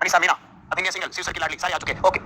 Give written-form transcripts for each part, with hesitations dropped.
अनिसा मीना, अभिनय single, Shiv sir की लाडली, सारे आ चुके हैं। ओके,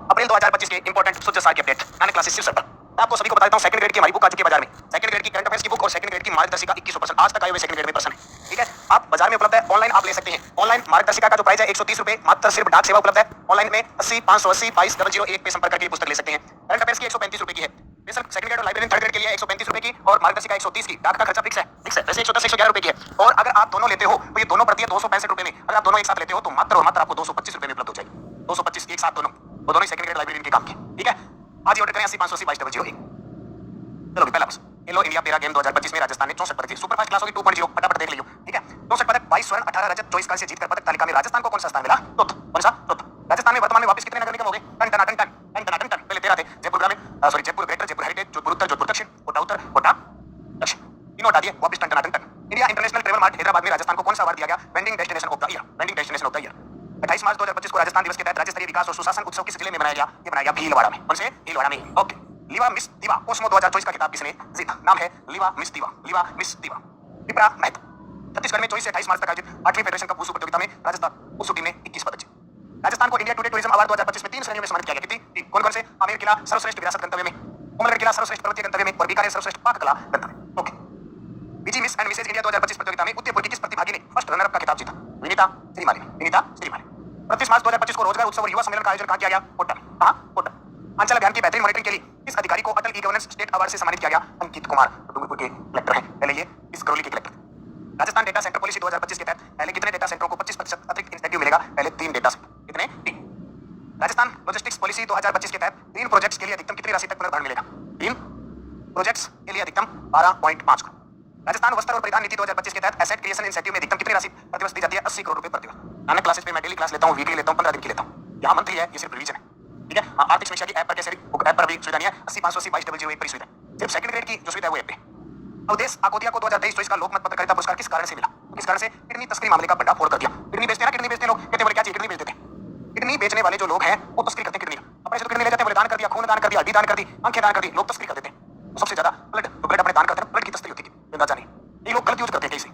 अप्रैल 2025 के इंपॉर्टेंट सूर्य सार की अपडेट, मैंने क्लासेस शिव सर पर। मैं आपको सभी को बता देता हूं, सेकंड ग्रेड की हमारी बुक आ चुकी है बाजार में। सेकंड ग्रेड की करंट अफेयर्स की बुक और सेकंड ग्रेड की मार्गदर्शिका 21% आज तक आए हुए सेकंड ग्रेड में पर्सन है। ठीक है, आप बाजार में उपलब्ध है, ऑनलाइन आप ले सकते हैं। ऑनलाइन मार्गदर्शिका का जो प्राइस है 130 रुपए मात्र, सिर्फ डाक सेवा उपलब्ध है। ऑनलाइन में 80 580 22 पे संपर्क करके पुस्तक ले सकते हैं। करंट अफेयर्स की 135 रुपए की है। सेकंड ग्रेड और लाइब्रेरी थर्ड ग्रेड के लिए 135 रुपए की और मार्गदर्शिका 130 की। डाक का खर्चा फिक्स है, वैसे 110 111 रुपए की है। और अगर आप दोनों लेते हो तो ये दोनों पड़ती है 265 रुपए में। अगर आप दोनों एक साथ लेते हो तो मात्र और मात्र आपको 225 रुपए में उपलब्ध हो जाएगी। 225 एक साथ दोनों, वो दोनों सेकंड ग्रेड लाइब्रेरी के काम के। ठीक है, आज ही ऑर्डर करें 80 580 22 चलो पहला बस खेलो इंडिया पेरा गेम 2025 में राजस्थान ने 64 पदक जीते। सुपर फास्ट क्लास होगी 2.0, फटाफट देख लियो। ठीक है, 64 पदक, 22 स्वर्ण, 18 रजत, 24 कांस्य जीतकर पदक तालिका में राजस्थान को कौन सा स्थान मिला? चौथा। कौन सा? चौथा। राजस्थान में वर्तमान में वापस कितने नगर निगम हो गए? टन टन टन टन टन टन टन। पहले 13 थे, जयपुर ग्रामीण, sorry Jaipur greater, Jaipur heritage, Jodhpur उत्तर, जोधपुर दक्षिण, कोटा उत्तर, कोटा दक्षिण, तीनों हटा दिए, वापस टन टन टन टन। India International Travel Mart Hyderabad में राजस्थान को कौन सा अवार्ड दिया गया? Wedding destination of the year, wedding destination of the year. 28 मार्च 2025 को राजस्थान दिवस के तहत राज्य स्तरीय विकास और सुशासन उत्सव किस जिले में मनाया गया? ये मनाया गया भीलवाड़ा में। कौन से? भीलवाड़ा में। ओके, लीवा मिस दीवा कोस्मो 2024 का खिताब किसने जीता? नाम है लीवा मिस दीवा, लीवा मिस दीवा। विप्रा मेहता। छत्तीसगढ़ में 24 से 28 मार्च तक आयोजित 8वीं फेडरेशन कप वुशु प्रतियोगिता में राजस्थान वुशु टीम ने 21 पदक जीते। राजस्थान को इंडिया टुडे टूरिज्म अवार्ड 2025 में 3 श्रेणियों में सम्मानित किया गया। कितनी? कौन कौन से? आमेर किला सर्वश्रेष्ठ विरासत गंतव्य में, कोमलगढ़ किला सर्वश्रेष्ठ पर्वतीय गंतव्य में और बीकानेर सर्वश्रेष्ठ पाक कला गंतव्य। ओके, बीजी मिस एंड मिसेज इंडिया 2025 प्रतियोगिता में उदयपुर की किस प्रतिभागी ने फर्स्ट रनर अप का खिताब जीता? विनीता श्रीमाली, विनीता श्रीमाली। 29 मार्च 2025 को रोजगार उत्सव और युवा सम्मेलन का आयोजन कहां किया गया? कोटा में। कहां? कोटा। अंचल अभियान की बेहतरीन मॉनिटरिंग के लिए किस अधिकारी को अटल ई गवर्नेंस स्टेट अवार्ड से सम्मानित किया गया? अंकित कुमार, डूंगरपुर के कलेक्टर हैं। पहले ये इस करौली के collector. Rajasthan data centre policy 2025 के तहत पहले कितने डेटा सेंटरों को 25% अतिरिक्त इंसेंटिव मिलेगा? पहले 3 डेटा सेंटर। कितने? 3। राजस्थान लॉजिस्टिक्स पॉलिसी 2025 के तहत 3 प्रोजेक्ट्स के लिए अधिकतम कितनी राशि तक पुनर्भरण मिलेगा? 3 प्रोजेक्ट्स के लिए अधिकतम 12.5 करोड़। राजस्थान वस्त्र और परिधान नीति 2025 के तहत एसेट क्रिएशन इंसेंटिव में अधिकतम कितनी राशि प्रतिवर्ष दी जाती है? 80 करोड़ रुपए प्रतिवर्ष। मैंने क्लासेस पे मैं डेली क्लास लेता हूं, वीकली लेता हूं, 15 दिन की लेता हूं। यहाँ मंथली है, ये सिर्फ रिवीजन है। ठीक है, आर्थिक समीक्षा की ऐप पर कैसे? ऐप पर अभी सुविधा नहीं है। 80 580 22 पर सुविधा सिर्फ सेकंड ग्रेड की जो सुविधा है वो ऐप पे। अवधेश आकोदिया को 2023-24 का लोकमत पत्रकारिता पुरस्कार किस कारण से मिला? किस कारण से? किडनी तस्करी मामले का भंडाफोड़ कर दिया। किडनी बेचते हैं ना, किडनी बेचते लोग, कहते बोले क्या चाहिए? किडनी बेच देते हैं। किडनी बेचने वाले जो लोग हैं वो तस्करी करते हैं किडनी का। अपने से तो किडनी ले जाते हैं, बोले दान कर दिया, खून दान कर दिया, हड्डी दान कर दी, आंखें दान कर दी, लोग तस्करी कर देते हैं। सबसे ज्यादा ब्लड अपने दान करते हैं, ब्लड की तस्करी होती है, अंदाजा नहीं। ये लोग गलत यूज करते हैं कैसे?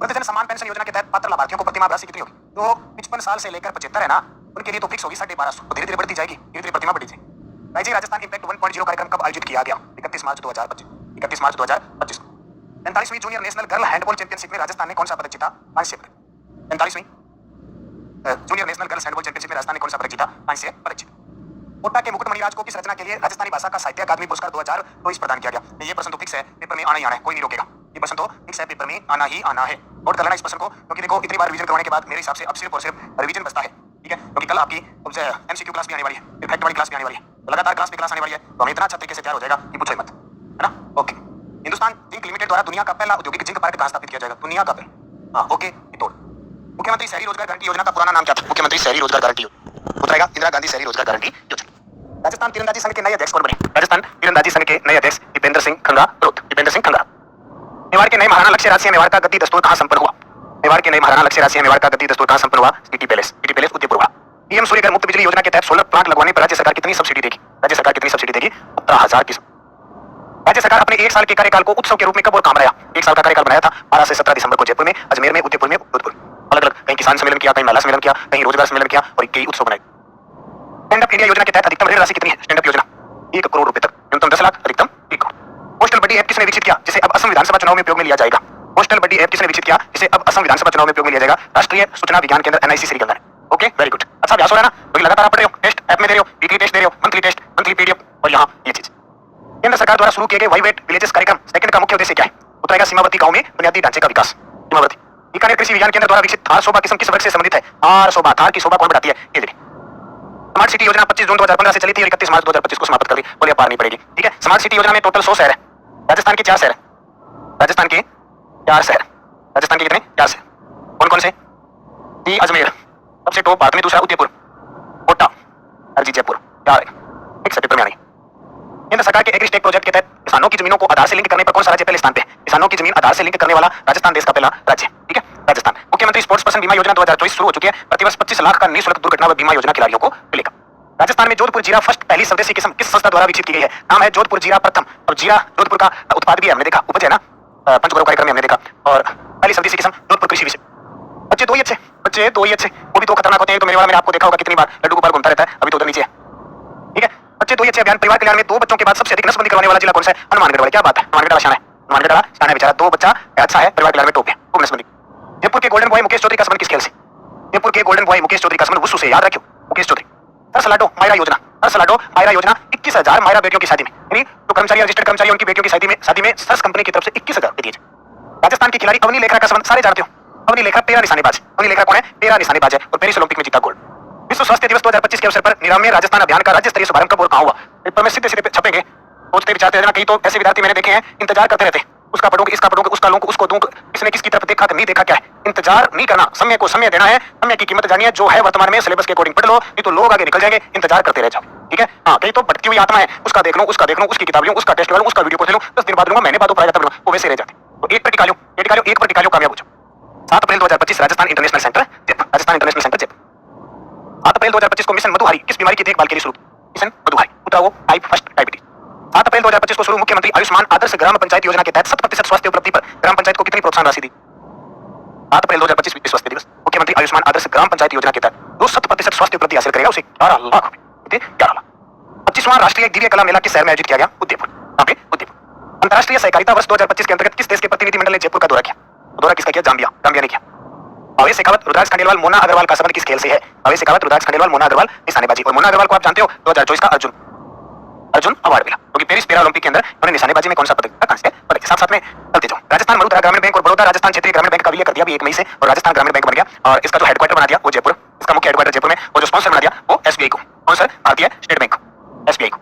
वृद्धजन सम्मान पेंशन योजना के तहत पात्र लाभार्थियों को प्रतिमाह राशि कितनी होगी? तो 55 साल से लेकर 75 है ना, उनके लिए तो फिक्स होगी 1250। धीरे धीरे बढ़ती जाएगी, धीरे धीरे प्रतिमाह बढ़ी जाएगी। राइजिंग राजस्थान इंपैक्ट 1.0 कार्यक्रम कब आयोजित किया गया? 31 मार्च 2025। 31 मार्च 2025 को 45वीं junior national girl handball championship में राजस्थान ने कौन सा पदक जीता? कांस्य पदक। 45वीं junior national girls handball championship में राजस्थान ने कौन सा पदक जीता? कांस्य पदक जीता। कोटा के मुकुट मणिराज को किस रचना के लिए राजस्थानी भाषा का साहित्य अकादमी पुरस्कार 2024 प्रदान किया गया? ये प्रश्न तो फिक्स है, पेपर में आना ही आना है, कोई नहीं रोकेगा। ये प्रश्न तो फिक्स है, पेपर में आना ही आना है। नोट कर लेना इस प्रश्न को, क्योंकि देखो इतनी बार रिवीजन करवाने के बाद मेरे हिसाब से अब सिर्फ और सिर्फ रिवीजन बचता है। ठीक है, क्योंकि कल आपकी एमसीक्यू क्लास भी आने वाली है, फिर फैक्ट वाली क्लास भी आने वाली है, तो लगातार क्लास पे क्लास आने वाली है, तो हमें इतना अच्छा तरीके से तैयार हो जाएगा कि पूछो मत, है ना? ओके, हिंदुस्तान जिंक लिमिटेड द्वारा दुनिया का पहला औद्योगिक जिंक पार्क कहां स्थापित किया जाएगा? दुनिया का पहला। हाँ, ओके, तोड़। मुख्यमंत्री शहरी रोजगार गारंटी योजना का पुराना नाम क्या था? मुख्यमंत्री शहरी रोजगार गारंटी योजना। उत्तरेगा इंदिरा गांधी शहरी रोजगार गारंटी योजना। राजस्थान तीरंदाजी संघ के नए अध्यक्ष कौन बने? राजस्थान तीरंदाजी संघ के नए अध्यक्ष दीपेंद्र सिंह खंगा रोत। दीपेंद्र सिंह खंगा। मेवाड़ के नए महाराणा लक्ष्य राज सिंह मेवाड़ का गद्दी दस्तूर कहां संपन्न हुआ? मेवाड़ के नए महाराणा लक्ष्य राज सिंह मेवाड़ का गद्दी दस्तूर कहां संपन्न हुआ? City palace, city palace Udaipur हुआ। पीएम सूर्यघर मुफ्त बिजली योजना के तहत सोलर प्लांट लगवाने पर राज्य सरकार कितनी सब्सिडी देगी? राज्य सरकार कितनी सब्सिडी देगी? 17,000 की। राज्य सरकार अपने 1 साल के कार्यकाल को उत्सव के रूप में कब और कहां बनाया? 1 साल का कार्यकाल बनाया था 12 से 17 दिसंबर को जयपुर में, अजमेर में, उदयपुर में, जोधपुर। अलग अलग, कहीं किसान सम्मेलन किया, कहीं महिला सम्मेलन किया, कहीं रोजगार सम्मेलन किया और कई उत्सव बनाए। स्टैंड अप इंडिया योजना के तहत अधिकतम ऋण राशि कितनी है? स्टैंड अप योजना 1 करोड़ रुपए तक, न्यूनतम 10 लाख, अधिकतम 1 करोड़। पोस्टल बडी ऐप किसने विकसित किया, जिसे अब असम विधानसभा चुनाव में उपयोग में लिया जाएगा? पोस्टल बडी ऐप किसने विकसित किया, जिसे अब असम विधानसभा चुनाव में उपयोग में लिया जाएगा? राष्ट्रीय सूचना विज्ञान केंद्र एनआईसी श्रीगंगा ने। ओके, वेरी गुड, अच्छा अभ्यास हो रहा है ना? क्योंकि लगातार आप पढ़ रहे हो, टेस्ट ऐप में दे रहे हो, वीकली टेस्ट दे रहे हो, मंथली टेस्ट, मंथली पीडीएफ, और यहाँ ये चीज। केंद्र सरकार द्वारा शुरू किए गए वाइवेट विलेजेस कार्यक्रम सेकंड का मुख्य उद्देश्य क्या है? उत्तरेगा सीमावर्ती गांव में बुनियादी ढांचे का विकास। सीमावर्ती। बीकानेर कृषि विज्ञान केंद्र द्वारा विकसित थार शोभा किस्म किस वर्ग से संबंधित है? थार शोभा, थार की शोभा कौन बढ़ाती है? ये देखिए। स्मार्ट सिटी योजना 25 जून 2015 से चली थी और 31 मार्च 2025 को समाप्त कर दी। बोलिए पार नहीं पड़ेगी। ठीक है, स्मार्ट सिटी योजना में टोटल 100 शहर है। राजस्थान के 4 शहर है। राजस्थान के 4 शहर। राजस्थान के कितने? 4 शहर। कौन कौन से? डी अजमेर, सबसे टॉप भारत में, दूसरा उदयपुर, कोटा, हरजी जयपुर। 4 है, एक से पेपर में आने। केंद्र सरकार के एग्रीस्टेक प्रोजेक्ट के तहत किसानों की जमीनों को आधार से लिंक करने पर कौन सा राज्य पहले स्थान पे? किसानों की जमीन आधार से लिंक करने वाला राजस्थान देश का पहला राज्य। ठीक है, राजस्थान। मुख्यमंत्री स्पोर्ट्स पर्सन बीमा योजना 2024 शुरू हो चुकी है। प्रतिवर्ष 25 लाख का निःशुल्क दुर्घटना बीमा योजना खिलाड़ियों को मिलेगा। राजस्थान में जोधपुर जीरा फर्स्ट पहली स्वदेशी किस्म किस संस्था द्वारा विकसित की गई है? नाम है जोधपुर जीरा प्रथम। और जीरा जोधपुर का उत्पाद भी है, हमने देखा, उपज है ना, पंचगौरव कार्यक्रम में हमने देखा। और पहली स्वदेशी किस्म जोधपुर कृषि विश्व। 25 दो ही अच्छे, बच्चे दो ही अच्छे, वो भी दो खतरनाक होते हैं। तो मेरे वाला मैंने आपको देखा होगा कितनी बार लड्डू गोपाल घूमता रहता है, अभी तो उधर नीचे है। ठीक है, बच्चे दो ही अच्छे अभियान परिवार कल्याण में 2 बच्चों के बाद सबसे अधिक नसबंदी करवाने वाला जिला कौन सा है? हनुमानगढ़ वाला। क्या बात है, हनुमानगढ़ वाला शान है, हनुमानगढ़ वाला शान है बेचारा। 2 बच्चा अच्छा है, परिवार कल्याण में टॉप है, खूब नसबंदी। जयपुर के गोल्डन बॉय मुकेश चौधरी का संबंध किस खेल से? जयपुर के गोल्डन बॉय मुकेश चौधरी का संबंध वुसू से, याद रखियो, मुकेश चौधरी। तरसलाडो मायरा योजना, तरसलाडो मायरा योजना 21,000 मायरा बेटियों की शादी में, यानी जो कर्मचारी रजिस्टर्ड कर्मचारी उनकी बेटियों की शादी में सर्स कंपनी की तरफ से 21,000 दिए जाए। राजस्थान की खिलाड़ी अवनी लेखरा का संबंध सारे जानते हो। अवनी लेखरा पेरा निशानेबाज, अवनी लेखरा कौन है? पेरा निशानेबाज है और पेरिस ओलंपिक में जीता गोल्ड। विश्व स्वास्थ्य दिवस 2025 के अवसर पर निरामय राजस्थान अभियान का राज्य स्तरीय शुभारंभ कब और कहां हुआ? पेपर में सीधे सीधे छपेंगे, सोचते विचारते रहना। कहीं तो ऐसे विद्यार्थी मैंने देखे हैं इंतजार करते रहते, उसका पढ़ूंगा, इसका पढ़ूंगा, उसका लूंगा, उसको दूंगा, किसने किसकी तरफ देखा नहीं देखा, क्या है? इंतजार नहीं करना, समय को समय देना है, समय की कीमत जानिए। जो है वर्तमान में सिलेबस के अकॉर्डिंग पढ़ लो, नहीं तो लोग आगे निकल जाएंगे, इंतजार करते रह जाओ। ठीक है, हाँ कहीं तो भटकी हुई आत्मा है, उसका देख लूं, उसका देख लूं, उसकी किताब लूं, उसका टेस्ट लूं, उसका वीडियो कोर्स लूं, 10 दिन बाद लूंगा, महीने बाद पढ़ाया तब लूंगा, वो वैसे रह जाते। तो एक पर टिका लो, एक पर टिका लो, कामयाब हो जाओ। 7 अप्रैल 2025 Rajasthan international centre Jaipur, Rajasthan international centre Jaipur. 7 अप्रैल 2025 को मिशन मधुहारी किस बीमारी की देखभाल के लिए शुरू? मिशन मधुहारी उठाओ टाइप फर्स्ट डायबिटीज। 7 अप्रैल 2025 को शुरू मुख्यमंत्री आयुष्मान आदर्श ग्राम पंचायत योजना के तहत 100% स्वास्थ्य उपलब्धि पर ग्राम पंचायत को कितनी प्रोत्साहन राशि दी? 7 अप्रैल 2025 विश्व स्वास्थ्य दिवस, मुख्यमंत्री आयुष्मान आदर्श ग्राम पंचायत योजना के तहत जो 100% स्वास्थ्य उपलब्धि हासिल करेगा उसे 11 लाख रुपए, 11 लाख। 25वां राष्ट्रीय दिव्य कला मेला किस शहर में आयोजित किया गया? उदयपुर, कहां पे? उदयपुर। अंतर्राष्ट्रीय सहकारिता वर्ष 2025 के अंतर्गत किस देश के प्रतिनिधिमंडल ने जयपुर का दौरा किया? दौरा किसका किया? जाम्बिया, जाम्बिया ने किया। भावेश शेखावत, रुद्राक्ष खंडेलवाल, मोना अग्रवाल का संबंध किस खेल से है? भावेश शेखावत, रुद्राक्ष खंडेलवाल, मोना अग्रवाल निशानेबाजी। और मोना अग्रवाल को आप जानते हो 2024 का अर्जुन अवार्ड मिला, क्योंकि पेरिस पैरा ओलंपिक के अंदर उन्होंने निशानेबाजी में कौन सा पदक? कांस्य पदक। साथ साथ में चलते जाओ, राजस्थान मरुधरा ग्रामीण बैंक और बड़ौदा राजस्थान क्षेत्रीय ग्रामीण बैंक का विलय कर दिया अभी 1 मई से, और राजस्थान ग्रामीण बैंक बन गया। और इसका जो हेडक्वार्टर बना दिया वो जयपुर, इसका मुख्य हेडक्वार्टर जयपुर में, और जो स्पॉन्सर बना दिया वो एसबीआई को। कौन सर? भारतीय स्टेट बैंक, एसबीआई को।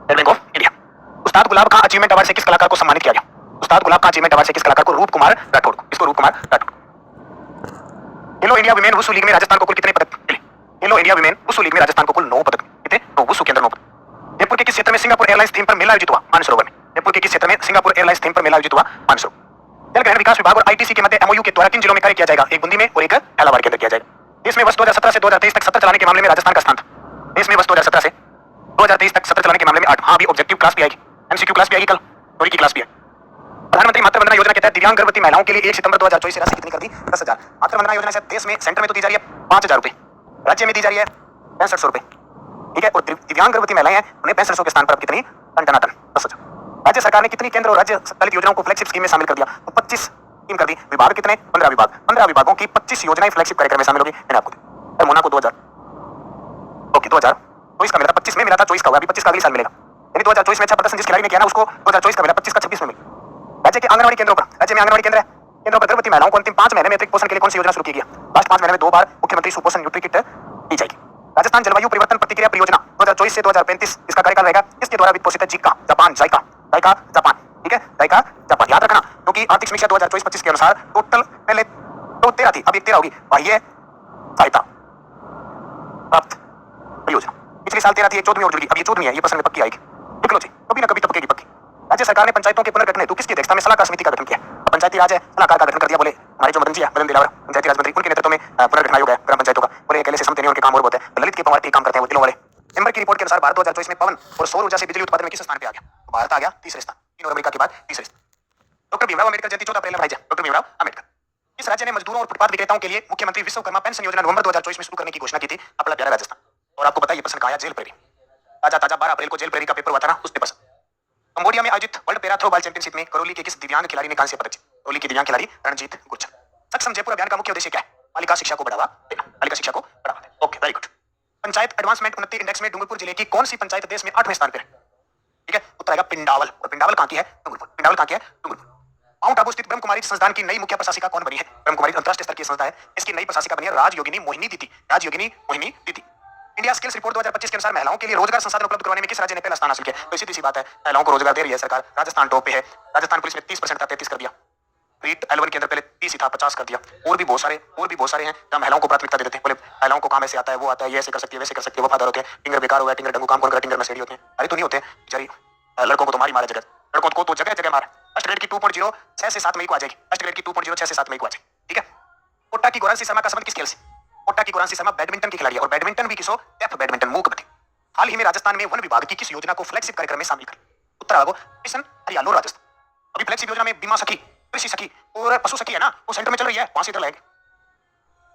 State bank of India. Ustad gulab Khan achievement award से किस कलाकार को सम्मानित किया गया? उस्ताद गुलाब खां अचीवमेंट अवार्ड से किस कलाकार को? रूप कुमार राठौड़ को। इसको रूप कुमार राठौड़। खेलो इंडिया विमेन वुसू लीग में राजस्थान को कुल कितने पदक मिले? खेलो इंडिया विमेन वुसू लीग में राजस्थान को कुल 9 पदक कितने? 9 वुसू के अंदर 9 पदक। जयपुर के किस क्षेत्र में सिंगापुर एयरलाइंस थीम पर मेला आयोजित हुआ? मानसरोवर में। जयपुर के किस क्षेत्र में सिंगापुर एयरलाइंस थीम पर मेला आयोजित हुआ? मानसरोवर। जल ग्रहण विकास विभाग और आईटीसी के मध्य एमओयू के द्वारा किन जिलों में कार्य किया जाएगा? एक बूंदी में और एक झालावाड़ के अंदर किया जाएगा। देश में वर्ष 2017 से 2023 तक सत्र चलाने के मामले में राजस्थान का स्थान था। देश में वर्ष 2017 से 2023 तक सत्र चलाने के मामले में 8। हाँ अभी ऑब्जेक्टिव क्लास भी आएगी, एमसीक्यू क्लास भी आएगी, कल थ्योरी की क्लास भी है। प्रधानमंत्री मातृ वंदना योजना के तहत दिव्यांग गर्भवती महिलाओं के लिए 1 सितंबर 2024 से राशि कितनी कर दी? 10,000। मातृ वंदना योजना से देश में सेंटर में तो दी जा रही है 5,000 रुपए, राज्य में दी जा रही है 6500 रुपए। ठीक है, और दिव्यांग गर्भवती महिलाएं हैं उन्हें 6500 के स्थान पर अब कितनी? टन 10,000। राज्य सरकार ने कितनी केंद्र और राज्य चालित योजनाओं को फ्लैगशिप स्कीम में शामिल कर दिया? तो 25 स्कीम कर दी। विभाग कितने? 15 विभाग। 15 विभागों की 25 योजनाएं फ्लैगशिप कार्यक्रम में शामिल होगी। मैंने आपको दी। मोना को 2000, ओके 2024 का मिला था, 25 में मिला था, 24 का हुआ, अभी 25 का अगले साल मिलेगा। यानी 2024 में अच्छा प्रदर्शन जिस खिलाड़ी ने किया ना उसको 2024 का मिला, 25 का 26 में मिला। राज्य के आंगनवाड़ी केंद्रों पर, राज्य में आंगनवाड़ी केंद्र है, केंद्रों पर गर्भवती महिलाओं को अंतिम 5 महीने में अतिरिक्त पोषण के लिए कौन सी योजना शुरू की गई? लास्ट 5 महीने में 2 बार मुख्यमंत्री सुपोषण न्यूट्री किट दी जाएगी। राजस्थान जलवायु परिवर्तन प्रतिक्रिया परियोजना 2024 से 2035 इसका कार्यकाल रहेगा। किसके द्वारा वित्त पोषित है? जिका जापान, जाइका जापान। ठीक है, जाइका जापान याद रखना, क्योंकि आर्थिक समीक्षा 2024-25 के अनुसार टोटल पहले तो 13 थी, अब 13 होगी। बाह्य सहायता प्राप्त परियोजना पिछले साल 13 थी, 14वीं और जुड़ी, अब ये 14वीं है। ये प्रश्न में पक्की आएगी, लिख लो जी, कभी ना कभी तो पक्केगी पक्की। राज्य सरकार ने पंचायतों के पुनर्गठन हेतु किसकी अध्यक्षता में सलाहकार समिति का गठन किया? पंचायती राज है, सलाहकार का गठन कर दिया। बोले हमारे जो मदन जी है, मदन दिलावर पंचायती राज मंत्री, उनके नेतृत्व में पुनर्गठन आयोग है ग्राम पंचायतों का। बोले अकेले से समते नहीं, उनके काम और बहुत है। ललित के पवार के काम करते हैं वो दिलों वाले। एम्बर की रिपोर्ट के अनुसार भारत 2024 में पवन और सौर ऊर्जा से बिजली उत्पादन में किस स्थान पे आ गया? भारत आ गया तीसरे स्थान, चीन और अमेरिका के बाद तीसरे स्थान। डॉक्टर भीमराव अम्बेडकर जयंती 14 अप्रैल में भाईजान, डॉक्टर भीमराव अम्बेडकर। इस राज्य ने मजदूरों और फुटपाथ विक्रेताओं के लिए मुख्यमंत्री विश्वकर्मा पेंशन योजना नवंबर 2024 में शुरू करने की घोषणा की थी। अपना प्यारा राजस्थान। और आपको पता है ये प्रश्न कहाँ आया? जेल प्रेरी। ताजा 12 अप्रैल को जेल प्रेरी का पेपर हुआ था ना, उस पेपर से। कंबोडिया में आयोजित world para throw ball championship में करौली के किस दिव्यांग खिलाड़ी ने कांस्य पदक जीता? करौली की दिव्यांग खिलाड़ी रणजीत गुर्जर। सक्षम जयपुर अभियान का मुख्य उद्देश्य क्या है? बालिका शिक्षा को बढ़ावा देना, बालिका शिक्षा को बढ़ावा देना। Okay very good. Panchayat advancement उन्नति इंडेक्स में डूंगरपुर जिले की कौन सी पंचायत देश में 8वें स्थान पर है? ठीक है, उत्तर आएगा पिंडावल। और पिंडावल कहाँ की है? डूंगरपुर। पिंडावल कहाँ की है? डूंगरपुर। माउंट आबू स्थित ब्रह्म कुमारी संस्थान की नई मुख्य प्रशासिका कौन बनी है? ब्रह्म कुमारी अंतरराष्ट्रीय स्तर की संस्था है, इसकी नई प्रशासिका बनी है राजयोगिनी मोहिनी दीदी। राजयोगिनी मोहिनी दीदी। इंडिया स्किल्स रिपोर्ट 2025 के अनुसार महिलाओं के लिए रोजगार संसाधन उपलब्ध करवाने में किस राज्य ने पहला स्थान हासिल किया? तो सीधी सी बात है, महिलाओं को रोजगार दे रही है सरकार, राजस्थान टॉप पे है। राजस्थान पुलिस में 30% था, 33 कर दिया। रीट एलवन के अंदर पहले 30 ही था, 50 कर दिया। और भी बहुत सारे हैं जहां महिलाओं को प्राथमिकता दे देते हैं। बोले महिलाओं को काम ऐसे आता है, वो आता है, ये ऐसे कर सकती है, वैसे कर सकती है, वो फादर होते हैं, टिंगर बेकार हो गया, टिंगर डंगू काम कौन कर, टिंगर नशेड़ी होते हैं। अरे तो नहीं होते बेचारी, लड़कों को तो मारी मारे जगह, लड़कों को तो जगह जगह मार। फर्स्ट ग्रेड की 2.0 6 से 7 मई को आ जाएगी। फर्स्ट ग्रेड की 2.0 6 से 7 मई को आ जाएगी। ठीक है, कोट्टा की गौरांशी शर्मा का संबंध किस खेल से? कोट्टा की गौरांशी शर्मा बैडमिंटन की खिलाड़ी है, और बैडमिंटन भी किसो? डेफ बैडमिंटन, मूक गति। हाल ही में राजस्थान में वन विभाग की किस योजना को फ्लैगशिप कार्यक्रम में शामिल कर? उत्तर भागो मिशन हरियाणा राजस्थान। अभी फ्लैगशिप योजना में बीमा सखी, कृषि सखी और पशु सखी है ना, वो सेंटर में चल रही है, वहां से इधर लाएंगे।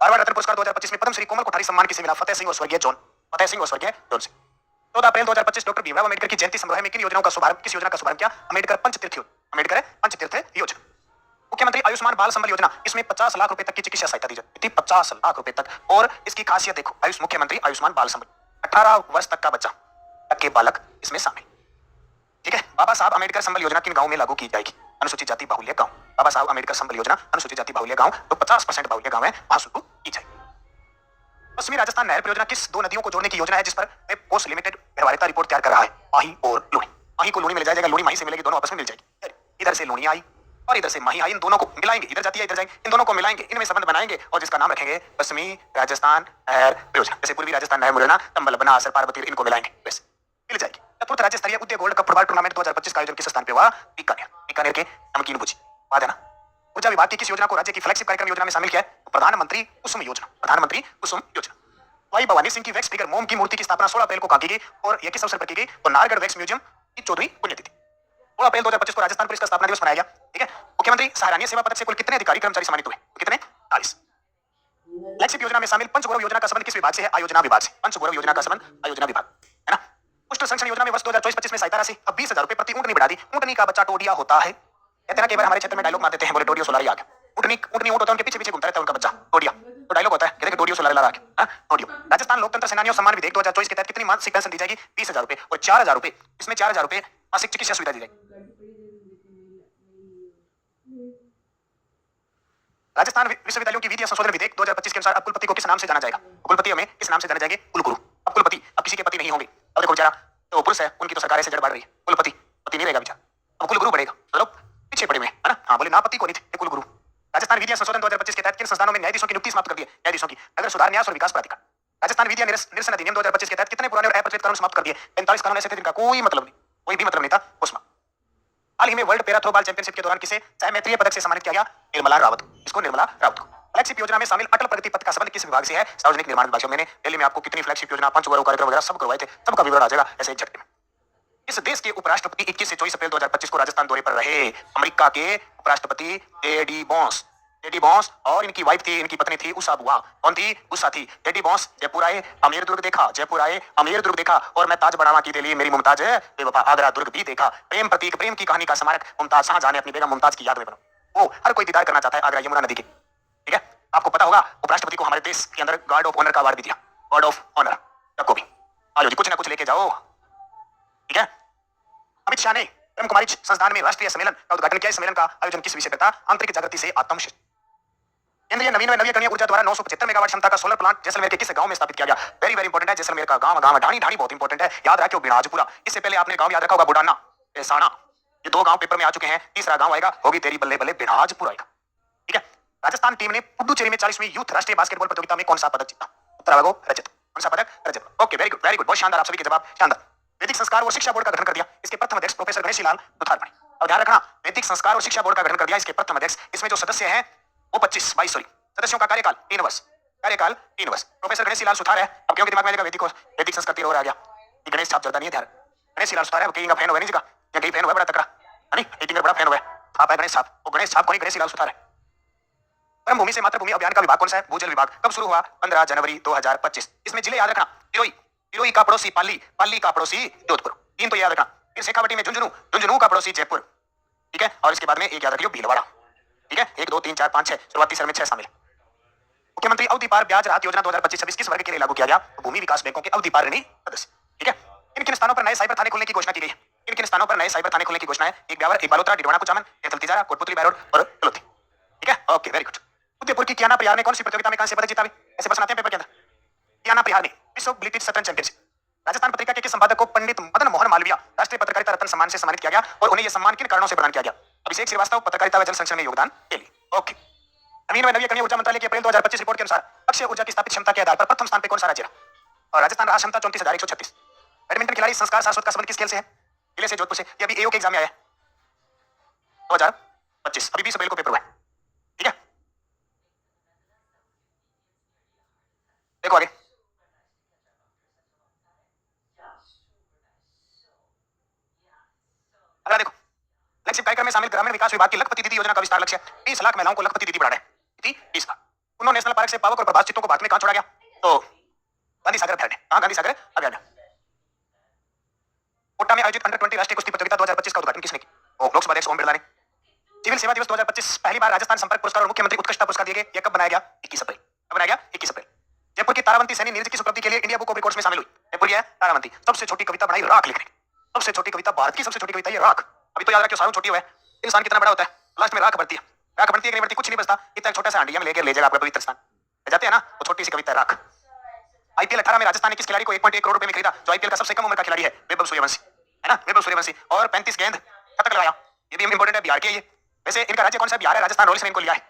बार रत्न पुरस्कार 2025 में पद्मश्री कोमल कोठारी सम्मान किसे मिला? फतेह सिंह और स्वर्गीय जॉन, फतेह सिंह और स्वर्गीय जॉन सिंह। 14 अप्रैल 2025 डॉक्टर भीमराव अम्बेडकर की जयंती समारोह में किन योजनाओं का शुभारंभ, किस योजना का शुभारंभ किया? अम्बेडकर पंचतीर्थ योजना, अम्बेडकर पंचतीर्थ योजना। मुख्यमंत्री आयुष्मान बाल संबल योजना, इसमें 50 लाख रुपए तक की चिकित्सा सहायता दी जाती है, 50 लाख रुपए तक। और इसकी खासियत देखो, आयुष मुख्यमंत्री आयुष्मान बाल संबल, 18 वर्ष तक का बच्चा तक के बालक इसमें शामिल। ठीक है। बाबा साहब अम्बेडकर संबल योजना किन गांव में लागू की जाएगी? अनुसूचित जाति बाहुल्य गांव। बाबा साहब अम्बेडकर संबल योजना अनुसूचित जाति बाहुल्य गांव, तो 50% बाहुल्य गांव है, वहां शुरू की जाएगी। पश्चिमी राजस्थान नहर परियोजना किस दो नदियों को जोड़ने की योजना है, जिस पर वेबकोस लिमिटेड व्यवहारिकता रिपोर्ट तैयार कर रहा है? माही और लूणी। माही को लूणी मिल जाएगा, लूणी माही से मिलेगी, दोनों आपस में मिल जाएगी। इधर से लूणी आई और इधर से माही आई, इन दोनों को मिलाएंगे, इधर जाती है इधर जाएंगे, इन दोनों को मिलाएंगे, इनमें संबंध बनाएंगे और जिसका नाम रखेंगे पश्चिमी राजस्थान नहर परियोजना। जैसे पूर्वी राजस्थान नहर परियोजना, तंबल, बनासर, पार्वती, इनको मिलाएंगे, वैसे मिल जाएगी। चतुर्थ राज्य स्तरीय उद्योग गोल्ड कप फुटबॉल टूर्नामेंट 2025 का आयोजन किस स्थान पे हुआ? बीकानेर। बीकानेर के नमकीन भुजी, याद है ना। ऊर्जा विभाग की किस योजना को राज्य की फ्लैगशिप कार्यक्रम योजना में शामिल किया है? प्रधानमंत्री कुसुम योजना, प्रधानमंत्री कुसुम योजना। भाई भवानी सिंह की वैक्स फिगर मोम की मूर्ति की स्थापना 16 अप्रैल को कहाँ की गई और यह किस अवसर पर की गई? तो नारगढ़ वैक्स म्यूजियम की 14वीं पुण्यतिथि। 16 अप्रैल 2025 को राजस्थान पुलिस का स्थापना दिवस मनाया गया। ठीक है। मुख्यमंत्री सराहनीय सेवा पदक से कुल कितने अधिकारी कर्मचारी सम्मानित हुए? कितने? 40। फ्लैगशिप योजना में शामिल पंचगौरव योजना का संबंध किस विभाग से है? आयोजना विभाग से। पंचगौरव योजना का संबंध आयोजना विभाग, है ना। कुष्ठ संरक्षण योजना में वर्ष 2024-25 में सहायता राशि अब 20,000 रुपए प्रति ऊंटनी बढ़ा दी। ऊंटनी का बच्चा टोडिया होता है। कहते ना, कई बार हमारे क्षेत्र में डायलॉग मार देते हैं, बोले टोडियो सोलारी आ गया। ऊंटनी ऊंटनी ऊंट होता है, उनके पीछे पीछे घूमता रहता है उनका बच्चा टोडिया, तो डायलॉग होता है, कहते हैं टोडियो सोलारी ला रहा है, टोडियो। राजस्थान लोकतंत्र सेनानियों सम्मान विधेयक 2024 के तहत कितनी मासिक पेंशन दी जाएगी? 20,000 रुपए और 4,000 रुपए, इसमें 4,000 रुपए मासिक चिकित्सा सुविधा दी जाएगी। राजस्थान विश्वविद्यालयों की विधि संशोधन विधेयक 2025 के अनुसार अब कुलपति को किस नाम से जाना जाएगा? कुलपति हमें किस नाम से जाने जाएंगे? कुलगुरु। अब कुलपति अब किसी के पति नहीं होंगे। अब देखो बेचारा, तो पुरुष है, उनकी तो सरकार ऐसे जड़ बढ़ रही है, कुलपति पति नहीं रहेगा बेचारा, अब कुलगुरु बढ़ेगा। चलो पीछे पड़े में, है ना। हाँ, बोले ना पति को नहीं थे, कुलगुरु। राजस्थान विधि संशोधन 2025 के तहत किन संस्थानों में न्यायाधीशों की नियुक्ति समाप्त कर दी है? न्यायाधीशों की नगर सुधार, न्यास और विकास प्राधिकार। राजस्थान विधि निरसन अधिनियम 2025 के तहत कितने पुराने और अप्रचलित कानून समाप्त कर दिए? 45 कानून ऐसे थे जिनका कोई मतलब नहीं, कोई भी मतलब नहीं था उसमें। हाल ही में वर्ल्ड पैरा थ्रोबॉल चैंपियनशिप के दौरान किसे सहमैत्रीय पदक से सम्मानित किया गया? निर्मला रावत। इसको निर्मला रावत को। फ्लैगशिप योजना में शामिल अटल प्रगति पथ का संबंध किस विभाग से है? सार्वजनिक निर्माण विभाग से। मैंने दिल्ली में आपको कितनी फ्लैगशिप योजना, पंचगौरव कार्यक्रम वगैरह सब करवाए थे, सबका विवरण आ जाएगा ऐसे एक झटके में। इस देश के उपराष्ट्रपति 21 से 24 अप्रैल 2025 को राजस्थान दौरे पर रहे। अमेरिका के उपराष्ट्रपति टेडी बॉस, टेडी बॉस और इनकी वाइफ थी, इनकी पत्नी थी उषा बुआ। कौन थी? उषा थी। टेडी बॉस जयपुर आए, अमेर दुर्ग देखा, जयपुर आए, अमेर दुर्ग देखा, और मैं ताज बनावा की दिल्ली मेरी मुमताज है बेवफा, आगरा दुर्ग भी देखा। प्रेम प्रतीक, प्रेम की कहानी का स्मारक मुमताज शाहजहां ने अपनी बेगम मुमताज की याद में बना। वो हर कोई दीदार करना चाहता है आगरा यमुना नदी के। ठीक है। आपको पता होगा उपराष्ट्रपति को हमारे देश के अंदर गार्ड ऑफ ऑनर का अवार्ड भी दिया, गार्ड ऑफ ऑनर को भी। आज कुछ ना कुछ लेके जाओ। ठीक है। अमित शाह ने ब्रह्म कुमारी संस्थान में राष्ट्रीय सम्मेलन का उद्घाटन किया। सम्मेलन का आयोजन किस विषय पर था? आंतरिक जागृति से आत्मविश्वास। केंद्रीय नवीन व नवीकरणीय ऊर्जा द्वारा 975 मेगावाट क्षमता का सोलर प्लांट जैसलमेर के किस गांव में स्थापित किया गया? वेरी वेरी इंपॉर्टेंट है, जैसलमेर का गांव, गांव ढाणी, ढाणी बहुत इंपॉर्टेंट है, याद रखियो बिनाजपुरा। इससे पहले आपने गांव याद रखा होगा बुडाना, एसाना, ये दो गांव पेपर में आ चुके हैं। तीसरा गांव आएगा, होगी तेरी बल्ले बल्ले, बिनाजपुर आएगा। ठीक है। राजस्थान टीम ने पुडुचेरी में 40वीं यूथ राष्ट्रीय बास्केटबॉल प्रतियोगिता में कौन सा पदक जीता? उत्तर भागो रजत। कौन सा पदक? रजत। Okay, very good very good, बहुत शानदार, आप सभी के जवाब शानदार। वैदिक संस्कार और शिक्षा बोर्ड का गठन कर दिया, इसके प्रथम अध्यक्ष प्रोफेसर गणेशी लाल दुधारमणि। और ध्यान रखना, वैदिक संस्कार और शिक्षा बोर्ड का गठन कर दिया, इसके प्रथम अध्यक्ष, इसमें जो सदस्य हैं वो 22 सॉरी सदस्यों का कार्यकाल 3 वर्ष, कार्यकाल 3 वर्ष। प्रोफेसर गणेशी लाल सुथार है। अब क्यों के दिमाग में आएगा वैदिक संस्कृति और आ गया, ये गणेश छाप जल्दा नहीं है, ध्यान। गणेशी लाल सुथार है, कहीं का फैन हुआ नहीं जी का, या कहीं फैन हुआ बड़ा तकड़ा, है नहीं, एटिंग बड़ा फैन हुआ आप है गणेश छाप, वो गणेश छाप कोई गणेशी लाल सुथार है। परम भूमि से मातृभूमि अभियान का विभाग कौन सा है? भूजल विभाग। कब शुरू हुआ? 15 जनवरी 2025। इसमें जिले याद रखना, तिरोई, तिरोई का पड़ोसी पाली, पाली का पड़ोसी जोधपुर, 3 तो याद रखना। फिर शेखावटी में झुंझुनू, झुंझुनू का पड़ोसी जयपुर। ठीक है। और इसके बाद में एक याद रखियो भीलवाड़ा। ठीक है। 1 2 3 4 5 6 शुरुआती सर में 6 शामिल। मुख्यमंत्री अवधि पार ब्याज राहत योजना 2025-26 किस वर्ग के लिए लागू किया गया? भूमि विकास बैंकों के अवधि पार ऋणी सदस्य। ठीक है। किन किन स्थानों पर नए साइबर थाने खोलने की घोषणा की गई है? किन किन स्थानों पर नए साइबर थाने खोलने की घोषणा है? एक ब्यावर, एक बालोतरा, डिडवाना कुचामन, तेतल तिजारा, कोटपुतली बैरोड और तलोती। ठीक है। Okay, very good. उदयपुर की कियाना प्रयार ने कौन सी प्रतियोगिता में कांस्य पदक जीता? ऐसे प्रश्न आते हैं पेपर के अंदर। कियाना प्रयार ने विश्व ब्लिट्ज शतरंज चैंपियनशिप। राजस्थान पत्रिका के संपादक को पंडित मदन मोहन मालविया राष्ट्रीय पत्रकारिता रत्न सम्मान से सम्मानित किया गया, और उन्हें यह सम्मान किन कारणों से प्रदान किया गया? अभिषेक श्रीवास्तव, पत्रकारिता व जल संरक्षण में योगदान के लिए। ओके। नवीन व नवीकरणीय ऊर्जा मंत्रालय की अप्रैल 2025 रिपोर्ट के अनुसार अक्षय ऊर्जा की स्थापित क्षमता के आधार पर प्रथम स्थान पर कौन सा राज्य रहा? और राजस्थान रहा क्षमता 34,136। बैडमिंटन खिलाड़ी संस्कार शाश्वत का संबंध किस खेल से है? जिले से जोधपुर से। ये अभी एओ के एग्जाम में आया है 2025, अभी 20 अप्रैल को पेपर हुआ है। ठीक है। देखो आगे, अगला देखो, लक्ष्य कार्यक्रम में शामिल ग्रामीण विकास विभाग की लखपति दीदी योजना का विस्तार लक्ष्य 20 लाख महिलाओं को लखपति दीदी बनाना है। 20 लाख। उन्होंने नेशनल पार्क से पावक और प्रभास चित्तों को भारत में कहां छोड़ा गया? तो गांधी सागर अभ्यारण्य। कहां? गांधी सागर अभ्यारण्य। कोटा में आयोजित अंडर 20 राष्ट्रीय कुश्ती प्रतियोगिता 2025 का उद्घाटन किसने किया? लोकसभा अध्यक्ष ओम बिरला ने। सिविल सेवा दिवस 2025 पहली बार राजस्थान संपर्क पुरस्कार और मुख्यमंत्री उत्कृष्टता पुरस्कार दिए गए। यह कब बनाया गया? 21 अप्रैल। कब बनाया गया? 21 अप्रैल। जयपुर की तारावंती सैनी नीरज की उपलब्धि के लिए इंडिया बुक ऑफ रिकॉर्ड्स में शामिल हुई। जयपुर की है तारावंती, सबसे छोटी कविता बनाई राख लिखने। सबसे छोटी कविता, भारत की सबसे छोटी कविता ये राख। अभी तो याद रखियो, सालों छोटी हुआ है, इंसान कितना बड़ा होता है, लास्ट में राख बढ़ती है। राख बढ़ती है कि नहीं बढ़ती? कुछ नहीं बचता, इतना छोटा सा हंडिया में लेकर ले जाएगा आपका पवित्र स्थान। जाते हैं ना, वो छोटी सी कविता राख। आईपीएल 18 में राजस्थान ने किस खिलाड़ी को 1.1 करोड़ रुपए में खरीदा? जो आईपीएल का सबसे कम उम्र का खिलाड़ी है, वैभव सूर्यवंशी, है ना, वैभव सूर्यवंशी। और 35 गेंद शतक लगाया। ये भी इंपॉर्टेंट है, बिहार के ये। वैसे इनका राज्य कौन सा? बिहार है। राजस्थान रॉयल्स ने इनको लिया है।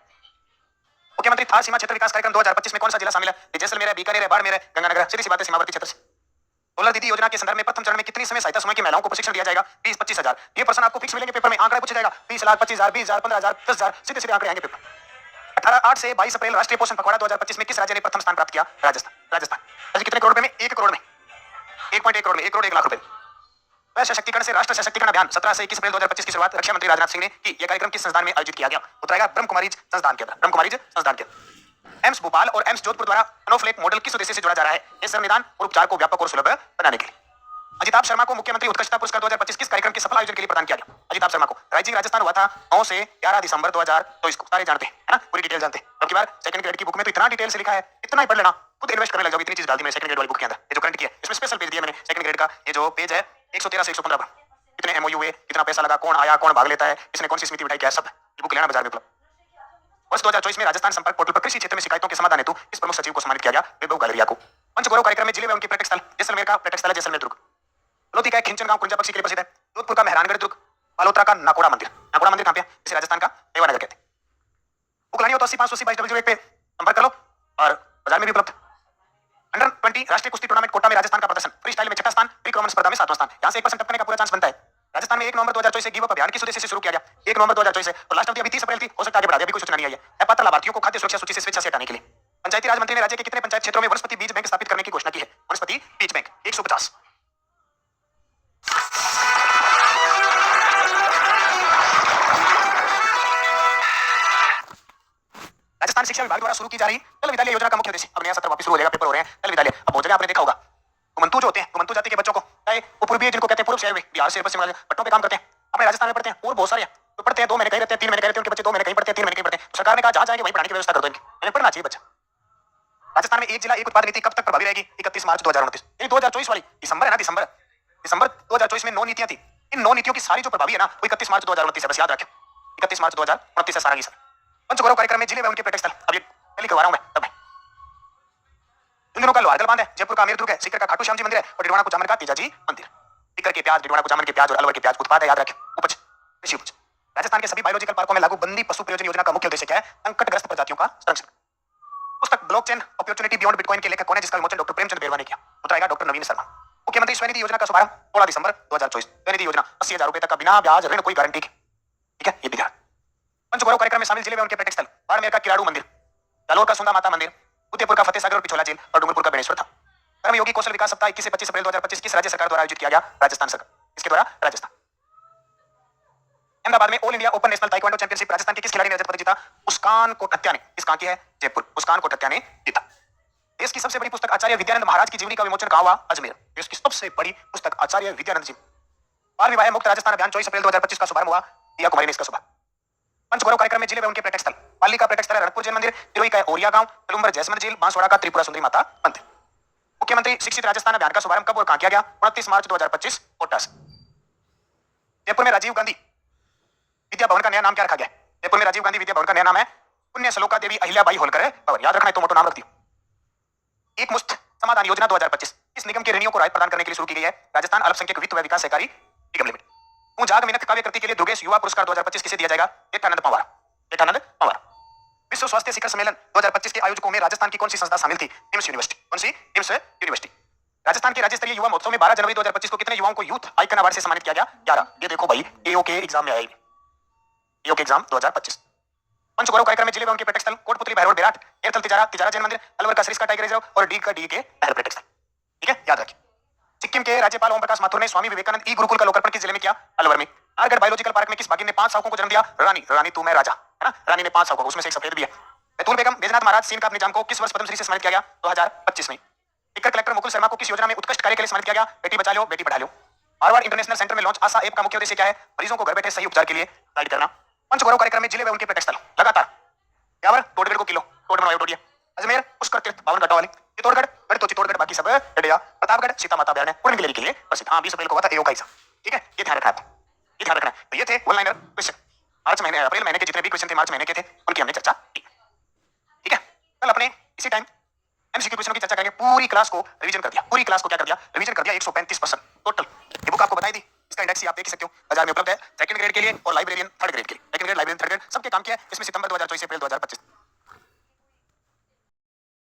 मुख्यमंत्री थार सीमा क्षेत्र विकास कार्यक्रम 2025 में कौन सा जिला शामिल है? जैसलमेर है, बीकानेर है, बाड़मेर है, गंगानगर। सीधी सी बात है, सीमावर्ती क्षेत्र से। सोलर दीदी योजना के संदर्भ में प्रथम चरण में कितनी समय सहायता समूह की महिलाओं को प्रशिक्षण दिया जाएगा? 20-25 हजार। ये प्रश्न आपको फिक्स मिलेंगे पेपर में, आंकड़ा पूछा जाएगा 20 लाख, 25 हजार, 20 हजार, 15 हजार, 10 हजार, सीधे सीधे आंकड़े आएंगे पेपर। 18 से 22 अप्रैल राष्ट्रीय पोषण पखवाड़ा 2025 में किस राज्य ने प्रथम स्थान प्राप्त किया? राजस्थान। राजस्थान राज्य कितने करोड़ रुपए में? 1 करोड़ में, 1.1 करोड़ में, 1 करोड़ 1 लाख रुपए। सशक्तिकरण से राष्ट्र सशक्तिकरण अभियान 17 से 21 अप्रैल 2025 की शुरुआत रक्षा मंत्री राजनाथ सिंह ने की। यह कार्यक्रम किस संस्थान में आयोजित किया गया? उत्तर आएगा ब्रह्म कुमारी संस्थान के अंदर। ब्रह्म कुमारी संस्थान के अंदर। एम्स भोपाल और एम्स जोधपुर द्वारा स्नोफ्लेक मॉडल किस उद्देश्य से जोड़ा जा रहा है? इस संविधान और उपचार को व्यापक और सुलभ बनाने के लिए। अजिताभ शर्मा को मुख्यमंत्री उत्कृष्टता पुरस्कार 2025 किस कार्यक्रम के सफल आयोजन के लिए प्रदान किया गया? अजिताभ शर्मा को राइजिंग राजस्थान हुआ था 9 से 11 दिसंबर 2023 को। सारे जानते हैं, है ना, पूरी डिटेल जानते हैं। अब की बार सेकंड ग्रेड की बुक में तो इतना डिटेल से लिखा है, इतना ही पढ़ लेना, खुद इन्वेस्ट करने लग जाओगे। इतनी चीज डाल दी मैंने सेकंड ग्रेड वाली बुक के अंदर। ये जो करंट की है, इसमें स्पेशल पेज दिया मैंने सेकंड ग्रेड का। ये जो पेज है 113 से 115 पर कितने एमओयू हुए, कितना पैसा लगा, कौन आया, कौन भाग लेता है, इसने कौन सी समिति बिठाई, क्या सब। ये बुक लेना बाजार में उपलब्ध। वर्ष 2024 में राजस्थान संपर्क पोर्टल पर कृषि क्षेत्र में शिकायतों के समाधान हेतु इस प्रमुख सचिव को सम्मानित किया गया, वैभव गालरिया को। पंचगौरव कार्यक्रम में जिले व उनके पर्यटक स्थल। जैसलमेर का पर्यटक स्थल है जैसलमेर दुर्ग। लोधी का खिंचन गांव कुंजा पक्षी के लिए प्रसिद्ध है। जोधपुर का मेहरानगढ़ दुर्ग। बालोतरा का नाकोड़ा मंदिर। नाकोड़ा मंदिर कहां पे है? इसे राजस्थान का देवानगर कहते हैं। बुक लानी हो तो 80 580 22 पे संपर्क कर लो और बाजार में भी उपलब्ध। अंडर 20 राष्ट्रीय कुश्ती टूर्नामेंट कोटा में राजस्थान का प्रदर्शन। फ्री स्टाइल में 6वां स्थान, फ्री रोमन स्पर्धा में 7वां स्थान। यहां से 1% टपकने का पूरा चांस बनता है। राजस्थान में 1 नवंबर 2024 से गिव अप अभियान किस उद्देश्य से शुरू किया गया? 1 नवंबर 2024 से, और लास्ट अवधि अभी 30 अप्रैल थी। हो सकता है आगे बढ़ा दे, अभी कोई सूचना नहीं आई है। अपात्र लाभार्थियों को खाद्य सुरक्षा सूची से स्वेच्छा से हटाने के लिए पंचायती राज मंत्री ने राज्य के कितने पंचायत क्षेत्रों में वनस्पति बीज बैंक स्थापित करने की घोषणा की है? वनस्पति बीज बैंक 150। राजस्थान शिक्षा विभाग द्वारा शुरू की जा रही कल विद्यालय योजना का मुख्य उद्देश्य। अब नया सत्र वापस शुरू हो जाएगा, पेपर हो रहे हैं। कल विद्यालय, अब बहुत जगह आपने देखा होगा गुमंतु जो होते हैं, गुमंतु जाति के बच्चों को, चाहे वो पूर्वी जिनको कहते हैं पूर्व से आए हुए, बिहार से पश्चिम पट्टों पे काम करते हैं, अपने राजस्थान में पढ़ते हैं। और बहुत सारे तो पढ़ते हैं, 2 महीने कहीं रहते हैं, 3 महीने कहीं रहते हैं, उनके बच्चे 2 महीने कहीं पढ़ते हैं, 3 महीने कहीं पढ़ते हैं। तो सरकार ने कहा जहां जाएंगे वहीं पढ़ाने की व्यवस्था कर दो इनकी, इन्हें पढ़ना चाहिए बच्चा। राजस्थान में एक जिला एक उत्पाद नीति कब तक प्रभावी रहेगी? 31 मार्च 2029। यानी 2024 वाली दिसंबर है ना, दिसंबर 2024 में 9 नीतियां थी। इन 9 नीतियों की सारी जो प्रभावी है ना, वो 31 मार्च 2029 है। बस याद रखें, 31 मार्च 2029 है सारा की सारा। पंचगौरव कार्यक्रम में जिले व उनके पर्यटक स्थल। अब ये पहले करवा रहा हूं मैं, तब इन दिनों का लोहारगल बांध है, जयपुर का अमीर दुर्ग है, सीकर का खाटू श्याम जी मंदिर है, और डिडवाना कुचामन का तेजाजी मंदिर। सीकर के प्याज, डिडवाना कुचामन के प्याज और अलवर के प्याज उत्पाद है, याद रखें। उपज, कृषि उपज। राजस्थान के सभी बायोलॉजिकल पार्कों में लागू बंदी पशु प्रयोजन योजना का मुख्य उद्देश्य क्या है? संकटग्रस्त प्रजातियों का संरक्षण। पुस्तक ब्लॉकचेन अपॉर्चुनिटी बियॉन्ड बिटकॉइन के लेखक कौन है, जिसका विमोचन डॉक्टर प्रेमचंद बेरवा ने किया? उत्तर आएगा डॉक्टर नवीन शर्मा। मुख्यमंत्री स्वनिधि योजना का शुभारंभ 16 दिसंबर 2024। स्वनिधि योजना 80,000 रुपए तक का बिना ब्याज ऋण, कोई गारंटी की, ठीक है, ये भी ध्यान। पंचगौरव कार्यक्रम में शामिल जिले व उनके पर्यटक स्थल। बाड़मेर का किराड़ू मंदिर, जालोर का सुंदा माता मंदिर, उदयपुर का फतेहसागर और पिछोला झील, और डूंगरपुर का बेणेश्वर था। कर्मयोगी कौशल विकास सप्ताह 21 से 25 अप्रैल 2025 किस राज्य सरकार द्वारा आयोजित किया गया? राजस्थान सरकार, इसके द्वारा राजस्थान। अहमदाबाद में all India open national taekwondo championship Rajasthan के किस खिलाड़ी ने रजत पदक जीता? मुस्कान कोटकत्या ने। किस कहां की है? जयपुर। मुस्कान कोटकत्या ने जीता। देश की सबसे बड़ी पुस्तक आचार्य विद्यानंद महाराज की जीवनी का विमोचन कहां हुआ? अजमेर। देश की सबसे बड़ी पुस्तक आचार्य विद्यानंद जी। बाल विवाह मुक्त राजस्थान अभियान 24 अप्रैल 2025 का शुभारंभ हुआ, दिया कुमारी ने इसका शुभारंभ। पंचगौरव कार्यक्रम में जिले व उनके पर्यटक स्थल। पाली का पर्यटक स्थल है रणकपुर जैन मंदिर, तिरोई का ओरिया गांव, कलुम्बर जैसमंद झील, बांसवाड़ा का त्रिपुरा सुंदरी माता मंदिर। मुख्यमंत्री शिक्षित राजस्थान अभियान का शुभारंभ कब और कहां किया गया? 29 मार्च 2025 कोटा से। जयपुर में राजीव गांधी विद्या भवन का नया नाम क्या रखा गया? जयपुर में राजीव गांधी विद्या भवन का नया नाम है पुण्य श्लोका देवी अहिल्याबाई होलकर भवन। याद रखना है, तो मोटो नाम रख दियो। एक मुश्त समाधान योजना 2025 इस निगम के ऋणियों को राहत प्रदान करने के लिए शुरू की गई है। राजस्थान अल्पसंख्यक वित्त व विकास सहकारी निगम लिमिटेड। जाग मिनक काव्य कृति के लिए दुर्गेश युवा पुरस्कार 2025 किसे दिया जाएगा? जेठानंद पंवार। जेठानंद पंवार। विश्व स्वास्थ्य शिखर सम्मेलन 2025 के आयोजकों में राजस्थान की कौन सी संस्था शामिल थी? निम्स यूनिवर्सिटी। कौन सी? निम्स यूनिवर्सिटी। राजस्थान के राज्य स्तरीय युवा महोत्सव में 12 जनवरी 2025 को कितने युवाओं को यूथ आइकन अवार्ड से सम्मानित किया गया? 11। ये देखो भाई, एओ के एग्जाम में आएगी, एओ के एग्जाम 2025। पंचगौरव कार्यक्रम में जिले व उनके पर्यटक स्थल। कोटपुतली भैरव विराट, एयरटेल तिजारा जैन मंदिर, अलवर का सरिस्का टाइगर रिजर्व, और डी के नहर पर्यटक स्थल। ठीक है, याद रखिए। सिक्किम के राज्यपाल ओम प्रकाश माथुर ने स्वामी विवेकानंद ई गुरुकुल का लोकार्पण किस जिले में किया? अलवर में। नाहरगढ़ बायोलॉजिकल पार्क में किस भागिन ने 5 शावकों को जन्म दिया? रानी। रानी तू मैं राजा, है ना? रानी ने 5 शावकों, उसमें से एक सफेद भी है। बैतूल बेगम बैजनाथ महाराज सीन का अपने जाम को किस वर्ष पद्मश्री से सम्मानित किया गया? 2025 में। टिक्कर कलेक्टर मुकुल शर्मा को किस योजना में उत्कृष्ट कार्य के लिए सम्मानित किया गया? बेटी बचा लो बेटी पढ़ा लो। हार्वर्ड इंटरनेशनल सेंटर में लॉन्च आशा ऐप का मुख्य उद्देश्य क्या है? मरीजों को घर बैठे सही उपचार के लिए गाइड करना। पंचगौरव कार्यक्रम में जिले व उनके पर्यटक स्थल लगातार ब्यावर टोडगढ़ को किलो टोड बनवायो टोडिया, अजमेर पुष्कर तीर्थ पावन घाटों वाली, चित्तौड़गढ़ गढ़ तो चित्तौड़गढ़, बाकी सब डडिया, प्रतापगढ़ सीता माता अभ्यारण्य पूर्ण के लिए प्रसिद्ध। हाँ 20 अप्रैल को हुआ था एओ का हिस्सा, ठीक है, ये ध्यान रखना है, ये ध्यान रखना है। तो ये थे वन लाइनर क्वेश्चन। मार्च महीने अप्रैल महीने के जितने भी क्वेश्चन थे मार्च महीने के थे उनकी हमने चर्चा की, ठीक है। कल अपने इसी टाइम एमसीक्यू क्वेश्चन की चर्चा करेंगे। पूरी क्लास को रिवीजन कर दिया, पूरी क्लास को क्या कर दिया? रिवीजन कर दिया 135% टोटल। ये बुक आपको बताई दी, इसका इंडेक्स ही आप देख सकते हो, बाजार में उपलब्ध है। सेकंड ग्रेड के लिए और लाइब्रेरियन थर्ड ग्रेड के लिए, second grade librarian third grade सबके काम किया है। इसमें सितंबर 2024 से अप्रैल 2025